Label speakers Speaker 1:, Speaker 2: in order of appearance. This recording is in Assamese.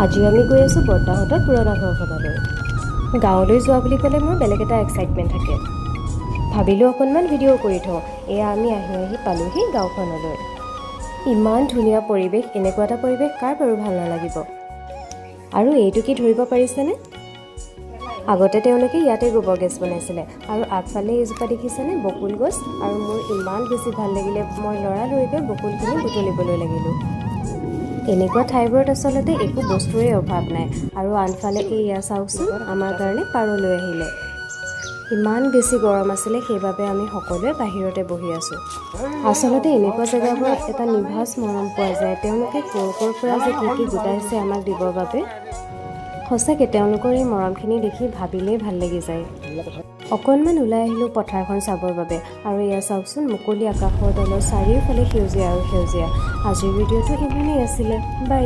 Speaker 1: আজি আমি গৈ আছোঁ বৰ্তাহঁতৰ পুৰণা ঘৰখনলৈ। গাঁৱলৈ যোৱা বুলি ক'লে মোৰ বেলেগ এটা এক্সাইটমেণ্ট থাকে। ভাবিলোঁ অকণমান ভিডিঅ' কৰি থওঁ। এয়া আমি আহি পালোহি গাঁওখনলৈ। ইমান ধুনীয়া পৰিৱেশ, এনেকুৱা এটা পৰিৱেশ কাৰ বাৰু ভাল নালাগিব। আৰু এইটো কি ধৰিব পাৰিছেনে? আগতে তেওঁলোকে ইয়াতে গোবৰ গেছ বনাইছিলে। আৰু আগফালে এইজোপা দেখিছেনে বকুল গছ। আৰু মোৰ ইমান বেছি ভাল লাগিলে, মই লৰালৰিকৈ বকুলখিনি বুটলিবলৈ লাগিলোঁ। এনেকুৱা ঠাইবোৰত আচলতে একো বস্তুৰে অভাৱ নাই। আৰু আনফালে এয়া চাওকচোন, আমাৰ কাৰণে পাৰ লৈ আহিলে। ইমান বেছি গৰম আছিলে, সেইবাবে আমি সকলোৱে বাহিৰতে বহি আছোঁ। আচলতে এনেকুৱা জেগাবোৰত এটা নিভাঁজ মৰম পোৱা যায়। তেওঁলোকে ক'ৰ পৰা যে কি গোটাইছে আমাক দিবৰ বাবে। সঁচাকৈ তেওঁলোকৰ এই মৰমখিনি দেখি ভাবিলেই ভাল লাগি যায়। অকণমান ওলাই আহিলোঁ পথাৰখন চাবৰ বাবে। আৰু এয়া চাওকচোন, মুকলি আকাশৰ তলত চাৰিওফালে সেউজীয়া আৰু সেউজীয়া। আজিৰ ভিডিঅ'টো ইমানেই আছিলে। বাই।